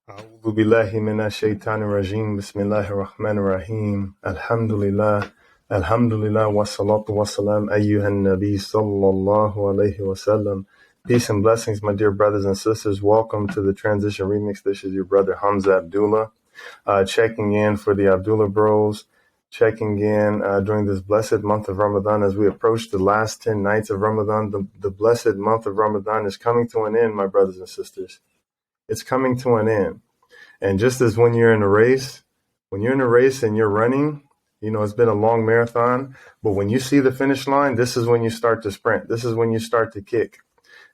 أعوذ بالله من الشيطان الرجيم بسم الله الرحمن الرحيم الحمد لله والصلاة والسلام أيها النبي صلى الله عليه وسلم. Peace and blessings, my dear brothers and sisters. Welcome to the Transition Remix. This is your brother Hamza Abdullah, checking in for the Abdullah Bros, checking in during this blessed month of Ramadan as we approach the last 10 nights of Ramadan. The blessed month of Ramadan is coming to an end, my brothers and sisters. It's coming to an end. And just as when you're in a race and you're running, it's been a long marathon, but when you see the finish line, this is when you start to sprint. This is when you start to kick.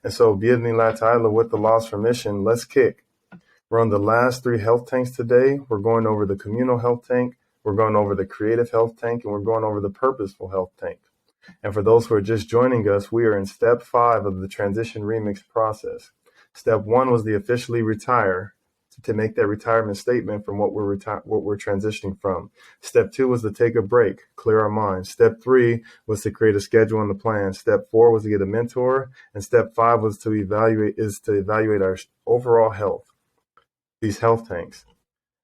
And so, bi'idhnillah ta'ala, with the Allah's permission, let's kick. We're on the last 3 health tanks today. We're going over the communal health tank, we're going over the creative health tank, and we're going over the purposeful health tank. And for those who are just joining us, we are in step 5 of the transition remix process. Step 1 was the officially retire, to make that retirement statement from what we're transitioning from. Step 2 was to take a break, clear our minds. Step 3 was to create a schedule and a plan. Step 4 was to get a mentor, and step 5 was to evaluate our overall health, these health tanks.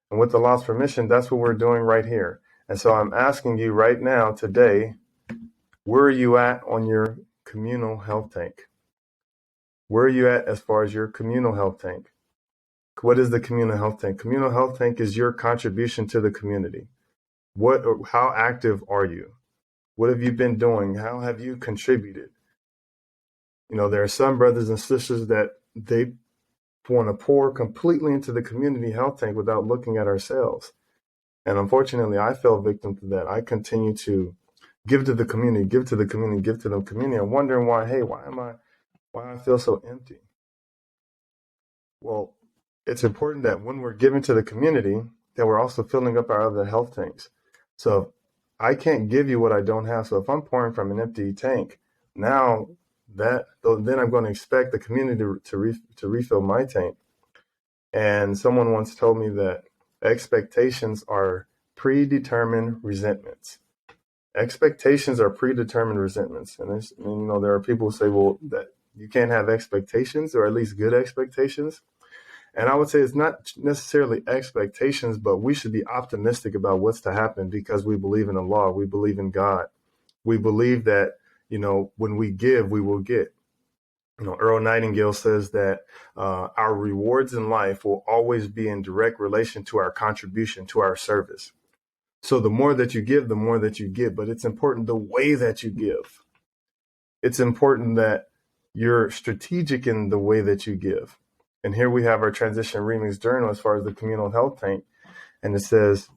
And with Allah's permission, that's what we're doing right here. And so I'm asking you right now, today, where are you at on your communal health tank? Where are you at as far as your communal health tank? What is the communal health tank? Communal health tank is your contribution to the community. How active are you? What have you been doing? How have you contributed? There are some brothers and sisters that they want to pour completely into the community health tank without looking at ourselves. And unfortunately, I fell victim to that. I continue to give to the community, give to the community, give to the community. I'm wondering why I feel so empty. Well, it's important that when we're giving to the community, that we're also filling up our other health tanks. So I can't give you what I don't have. So if I'm pouring from an empty tank, then I'm going to expect the community to refill my tank. And someone once told me that expectations are predetermined resentments. Expectations are predetermined resentments. And there are people who say, well, that you can't have expectations, or at least good expectations. And I would say it's not necessarily expectations, but we should be optimistic about what's to happen because we believe in Allah. We believe in God. We believe that, when we give, we will get. Earl Nightingale says that our rewards in life will always be in direct relation to our contribution, to our service. So the more that you give, the more that you get. But it's important the way that you give. It's important that you're strategic in the way that you give. And here we have our transition remix journal as far as the communal health tank. And it says,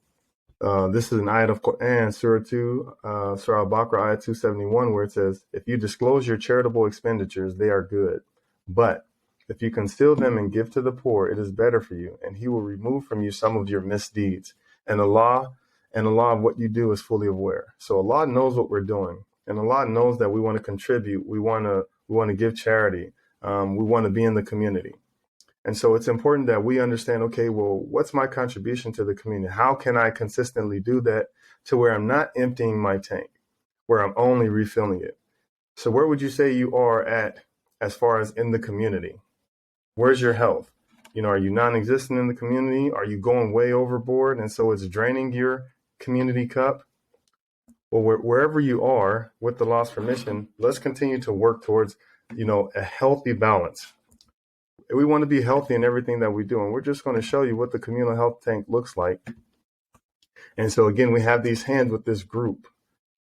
this is an ayat of Qur'an, Surah 2, Surah al-Baqarah, ayat 271, where it says, if you disclose your charitable expenditures, they are good. But if you conceal them and give to the poor, it is better for you. And he will remove from you some of your misdeeds. And Allah, what you do is fully aware. So Allah knows what we're doing. And Allah knows that we want to contribute. We want to give charity. We want to be in the community. And so it's important that we understand, okay, well, what's my contribution to the community? How can I consistently do that to where I'm not emptying my tank, where I'm only refilling it? So where would you say you are at as far as in the community? Where's your health? Are you non-existent in the community? Are you going way overboard? And so it's draining your community cup? Well, wherever you are, with the Allah's permission, let's continue to work towards, a healthy balance. We want to be healthy in everything that we do. And we're just going to show you what the communal health tank looks like. And so, again, we have these hands with this group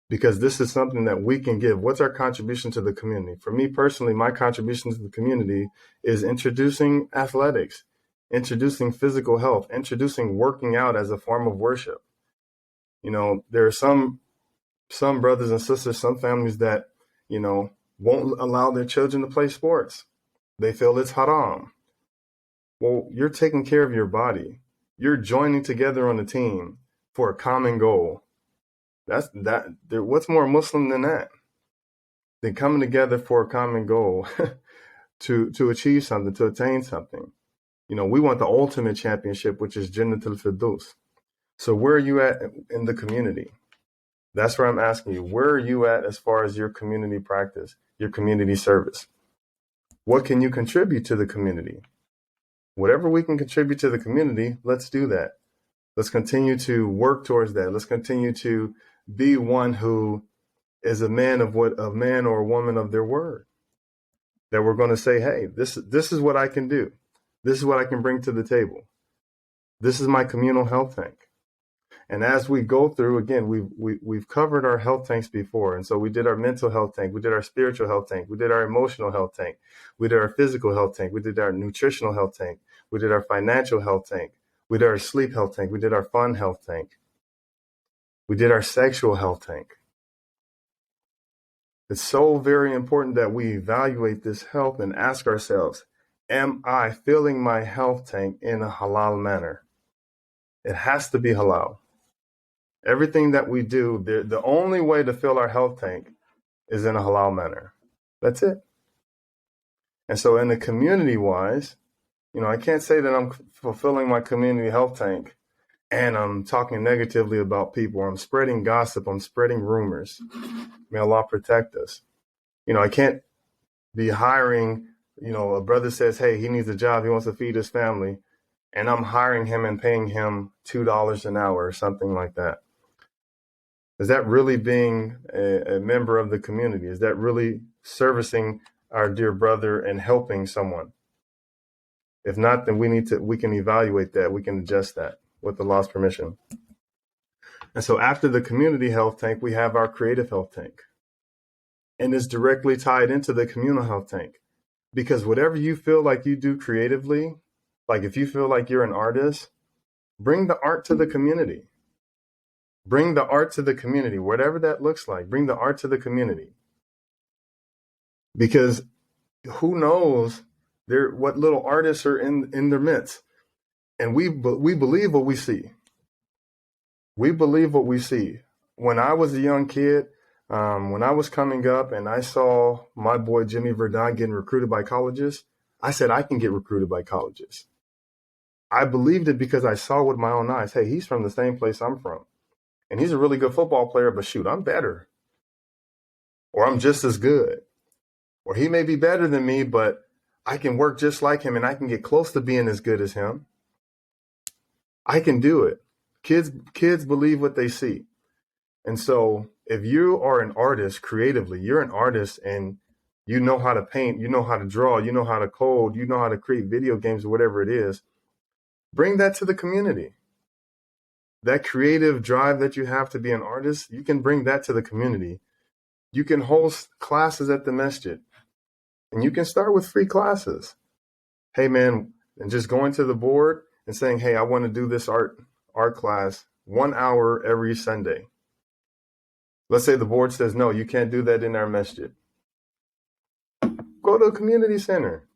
because this is something that we can give. What's our contribution to the community? For me personally, my contribution to the community is introducing athletics, introducing physical health, introducing working out as a form of worship. There are some brothers and sisters, some families that, won't allow their children to play sports. They feel it's haram. Well, you're taking care of your body. You're joining together on a team for a common goal. What's more Muslim than that? Than coming together for a common goal to achieve something, to attain something. We want the ultimate championship, which is Jannatul Firdaus. So where are you at in the community? That's where I'm asking you. Where are you at as far as your community practice, your community service? What can you contribute to the community? Whatever we can contribute to the community, let's do that. Let's continue to work towards that. Let's continue to be one who is a man or a woman of their word. That we're going to say, hey, this is what I can do. This is what I can bring to the table. This is my communal health tank. And as we go through, again, we've covered our health tanks before. And so we did our mental health tank. We did our spiritual health tank. We did our emotional health tank. We did our physical health tank. We did our nutritional health tank. We did our financial health tank. We did our sleep health tank. We did our fun health tank. We did our sexual health tank. It's so very important that we evaluate this health and ask ourselves, am I filling my health tank in a halal manner? It has to be halal. Everything that we do, the only way to fill our health tank is in a halal manner. That's it. And so in the community-wise, I can't say that I'm fulfilling my community health tank and I'm talking negatively about people. I'm spreading gossip. I'm spreading rumors. May Allah protect us. I can't be hiring, a brother says, hey, he needs a job. He wants to feed his family. And I'm hiring him and paying him $2 an hour or something like that. Is that really being a member of the community? Is that really servicing our dear brother and helping someone? If not, then we can evaluate that. We can adjust that with Allah's permission. And so after the community health tank, we have our creative health tank. And it's directly tied into the communal health tank. Because whatever you feel like you do creatively, like if you feel like you're an artist, bring the art to the community. Bring the art to the community, whatever that looks like. Bring the art to the community. Because who knows what little artists are in their midst. And we believe what we see. We believe what we see. When I was a young kid, when I was coming up and I saw my boy Jimmy Verdon getting recruited by colleges, I said, I can get recruited by colleges. I believed it because I saw with my own eyes, hey, he's from the same place I'm from. And he's a really good football player, but shoot, I'm better. Or I'm just as good. Or he may be better than me, but I can work just like him and I can get close to being as good as him. I can do it. Kids believe what they see. And so if you are an artist creatively, you're an artist and you know how to paint, you know how to draw, you know how to code, you know how to create video games or whatever it is, bring that to the community. That creative drive that you have to be an artist, you can bring that to the community. You can host classes at the masjid. And you can start with free classes. Hey, man, and just going to the board and saying, hey, I want to do this art class 1 hour every Sunday. Let's say the board says, no, you can't do that in our masjid. Go to a community center.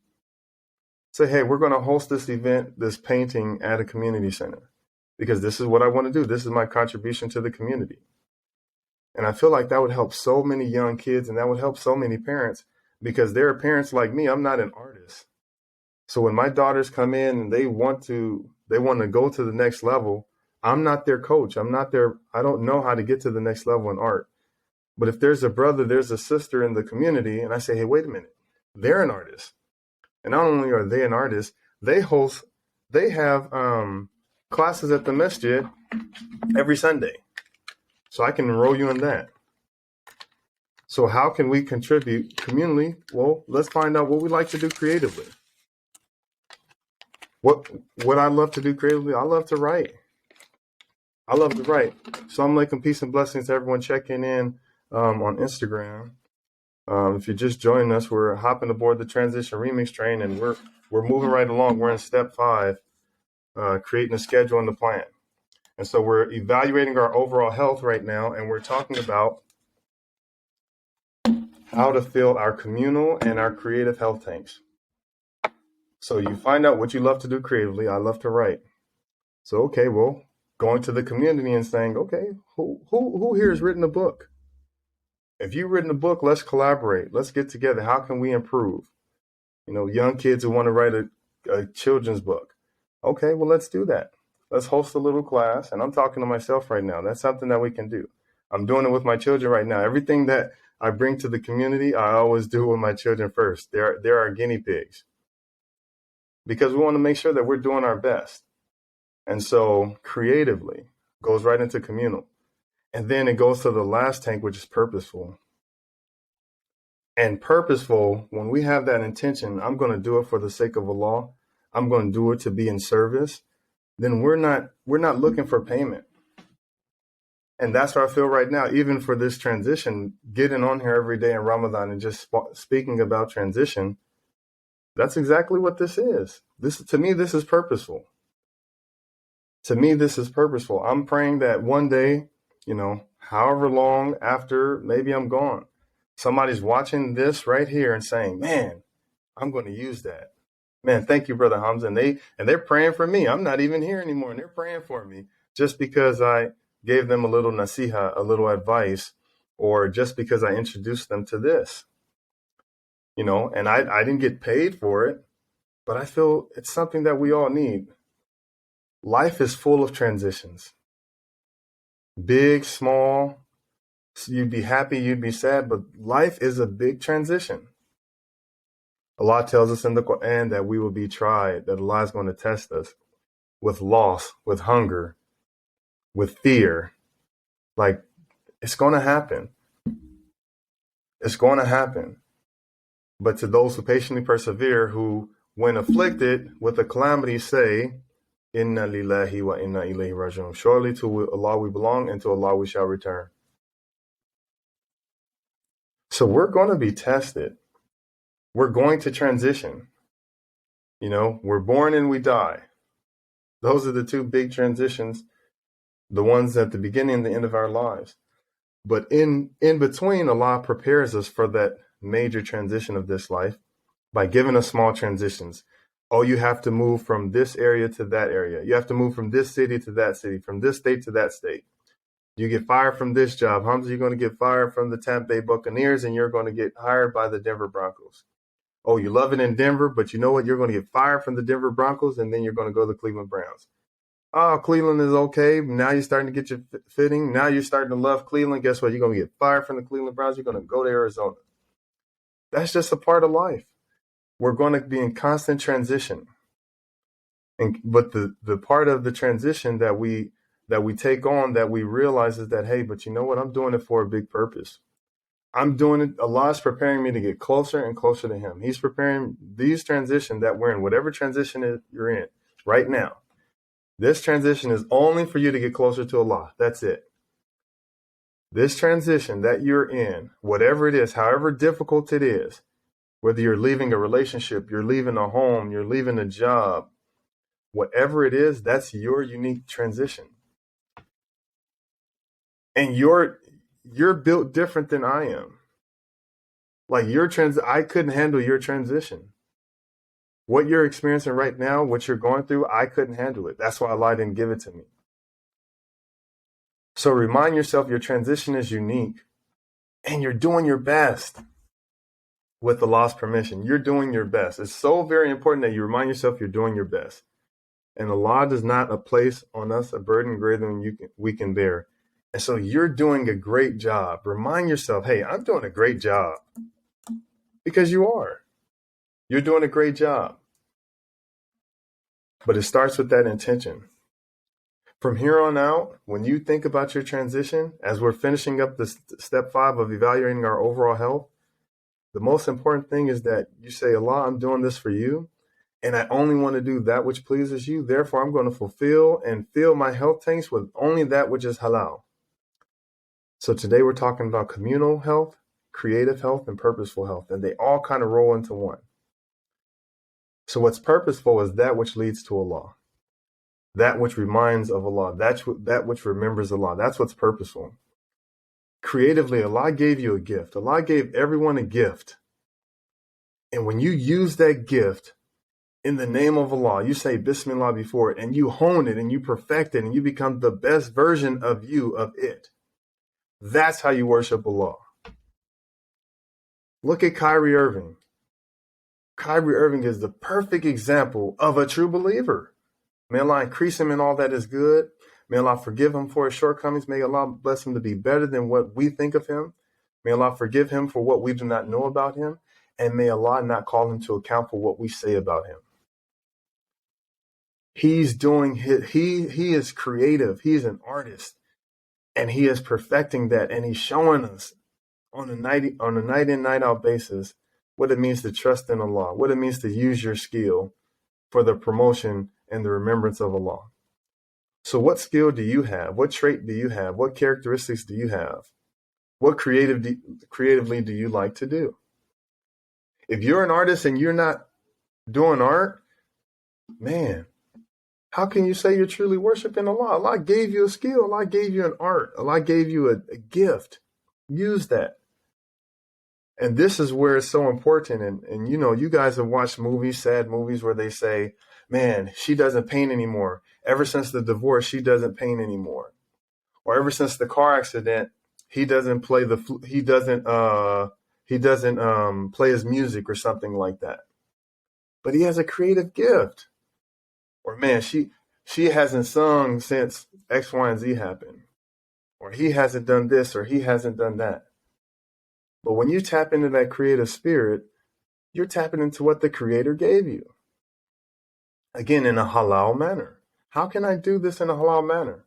Say, hey, we're going to host this event, this painting at a community center. Because this is what I want to do. This is my contribution to the community. And I feel like that would help so many young kids and that would help so many parents because there are parents like me. I'm not an artist. So when my daughters come in and they want to go to the next level, I'm not their coach. I don't know how to get to the next level in art. But if there's a brother, there's a sister in the community and I say, hey, wait a minute, they're an artist. And not only are they an artist, they have classes at the masjid every Sunday. So I can enroll you in that. So how can we contribute communally? Well, let's find out what we like to do creatively. What I love to do creatively, I love to write. So I'm making peace and blessings to everyone checking in on Instagram. If you're just joining us, we're hopping aboard the Transition Remix train and we're moving right along. We're in step 5, creating a schedule and the plan. And so we're evaluating our overall health right now, and we're talking about how to fill our communal and our creative health tanks. So you find out what you love to do creatively. I love to write. So, okay, well, going to the community and saying, okay, who here has written a book? If you've written a book, let's collaborate. Let's get together. How can we improve? Young kids who want to write a children's book. Okay, well, let's do that. Let's host a little class. And I'm talking to myself right now. That's something that we can do. I'm doing it with my children right now. Everything that I bring to the community, I always do with my children first. They're our guinea pigs. because we want to make sure that we're doing our best. And so creatively goes right into communal. And then it goes to the last tank, which is purposeful. And purposeful, when we have that intention, I'm going to do it for the sake of Allah, I'm going to do it to be in service, then we're not looking for payment. And that's what I feel right now, even for this transition, getting on here every day in Ramadan and just speaking about transition. That's exactly what this is. To me, this is purposeful. To me, this is purposeful. I'm praying that one day, however long after maybe I'm gone, somebody's watching this right here and saying, man, I'm going to use that. Man, thank you, Brother Hamza. And they're praying for me. I'm not even here anymore. And they're praying for me just because I gave them a little nasiha, a little advice, or just because I introduced them to this. And I didn't get paid for it, but I feel it's something that we all need. Life is full of transitions. Big, small, you'd be happy, you'd be sad, but life is a big transition. Allah tells us in the Qur'an that we will be tried, that Allah is going to test us with loss, with hunger, with fear. Like, it's going to happen. It's going to happen. But to those who patiently persevere, who, when afflicted with a calamity, say, Inna lillahi wa inna ilayhi raji'un. Surely to Allah we belong, and to Allah we shall return. So we're going to be tested. We're going to transition. We're born and we die. Those are the two big transitions, the ones at the beginning and the end of our lives. But in between, Allah prepares us for that major transition of this life by giving us small transitions. Oh, you have to move from this area to that area. You have to move from this city to that city, from this state to that state. You get fired from this job. Hamza, you're going to get fired from the Tampa Bay Buccaneers, and you're going to get hired by the Denver Broncos. Oh, you love it in Denver, but you know what? You're going to get fired from the Denver Broncos, and then you're going to go to the Cleveland Browns. Oh, Cleveland is okay. Now you're starting to get your fitting. Now you're starting to love Cleveland. Guess what? You're going to get fired from the Cleveland Browns. You're going to go to Arizona. That's just a part of life. We're going to be in constant transition. But the part of the transition that we take on, that we realize is that, hey, but you know what? I'm doing it for a big purpose. I'm doing it. Allah is preparing me to get closer and closer to Him. He's preparing these transitions that we're in, whatever transition you're in right now. This transition is only for you to get closer to Allah. That's it. This transition that you're in, whatever it is, however difficult it is, whether you're leaving a relationship, you're leaving a home, you're leaving a job, whatever it is, that's your unique transition. And you're built different than I am. Like I couldn't handle your transition. What you're experiencing right now, what you're going through, I couldn't handle it. That's why Allah didn't give it to me. So remind yourself your transition is unique, and you're doing your best. With Allah's permission, you're doing your best. It's so very important that you remind yourself you're doing your best. And Allah does not place on us a burden greater than we can bear. And so you're doing a great job. Remind yourself, hey, I'm doing a great job. Because you are. You're doing a great job. But it starts with that intention. From here on out, when you think about your transition, as we're finishing up the step 5 of evaluating our overall health, the most important thing is that you say, Allah, I'm doing this for you, and I only want to do that which pleases you. Therefore, I'm going to fulfill and fill my health tanks with only that which is halal. So today we're talking about communal health, creative health, and purposeful health, and they all kind of roll into one. So what's purposeful is that which leads to Allah, that which reminds of Allah, that which remembers Allah. That's what's purposeful. Creatively, Allah gave you a gift. Allah gave everyone a gift. And when you use that gift in the name of Allah, you say Bismillah before it, and you hone it, and you perfect it, and you become the best version of you, of it. That's how you worship Allah. Look at Kyrie Irving. Kyrie Irving is the perfect example of a true believer. May Allah increase him in all that is good. May Allah forgive him for his shortcomings. May Allah bless him to be better than what we think of him. May Allah forgive him for what we do not know about him. And may Allah not call him to account for what we say about him. He's doing he is creative. He's an artist, and he is perfecting that, and he's showing us on a night in, night out basis what it means to trust in Allah, what it means to use your skill for the promotion and the remembrance of Allah. So what skill do you have? What trait do you have? What characteristics do you have? What creatively do you like to do? If you're an artist and you're not doing art, man, how can you say you're truly worshiping Allah? Allah gave you a skill. Allah gave you an art. Allah gave you a gift. Use that. And this is where it's so important. And you know, you guys have watched movies, sad movies, where they say, man, she doesn't paint anymore. Ever since the divorce, she doesn't paint anymore. Or ever since the car accident, he doesn't play play his music or something like that. But he has a creative gift. Or man, she hasn't sung since X, Y, and Z happened. Or he hasn't done this, or he hasn't done that. But when you tap into that creative spirit, you're tapping into what the Creator gave you. Again, in a halal manner. How can I do this in a halal manner?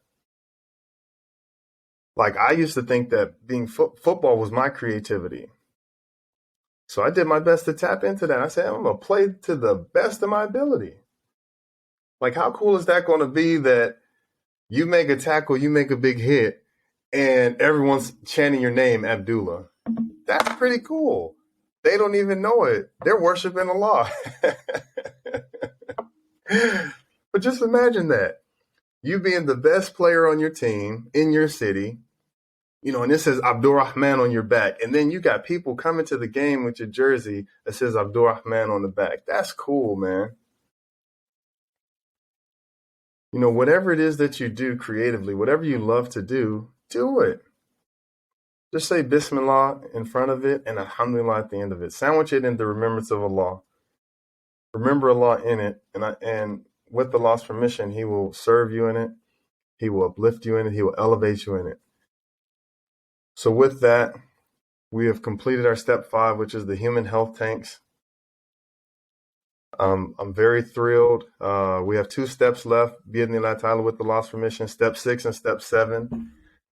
Like, I used to think that being football was my creativity. So I did my best to tap into that. I said, I'm going to play to the best of my ability. Like, how cool is that going to be that you make a tackle, you make a big hit, and everyone's chanting your name, Abdullah? That's pretty cool. They don't even know it. They're worshiping Allah. But just imagine that. You being the best player on your team, in your city, you know, and it says Abdurrahman on your back. And then you got people coming to the game with your jersey that says Abdurrahman on the back. That's cool, man. You know, whatever it is that you do creatively, whatever you love to do it. Just say Bismillah in front of it and Alhamdulillah at the end of it. Sandwich it in the remembrance of Allah. Remember Allah in it, and with Allah's permission, He will serve you in it. He will uplift you in it. He will elevate you in it. So with that, we have completed our step 5, which is the human health tanks. I'm very thrilled. We have 2 steps left, bi'idhnillah ta'ala, with Allah's permission, step 6 and step 7.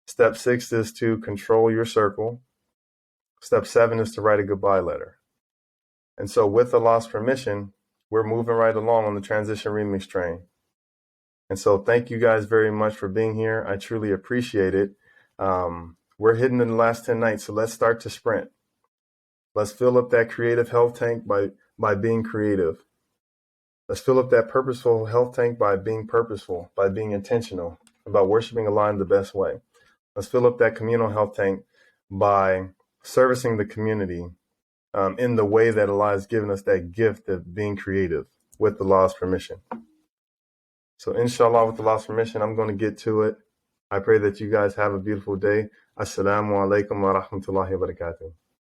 Step 6 is to control your circle. Step 7 is to write a goodbye letter. And so with Allah's permission, we're moving right along on the transition remix train. And so thank you guys very much for being here. I truly appreciate it. We're hitting in the last 10 nights, so let's start to sprint. Let's fill up that creative health tank by being creative. Let's fill up that purposeful health tank by being purposeful, by being intentional about worshiping Allah in the best way. Let's fill up that communal health tank by servicing the community in the way that Allah has given us that gift of being creative with Allah's permission. So inshallah, with Allah's permission, I'm going to get to it. I pray that you guys have a beautiful day. Assalamu alaikum wa rahmatullahi wa barakatuh.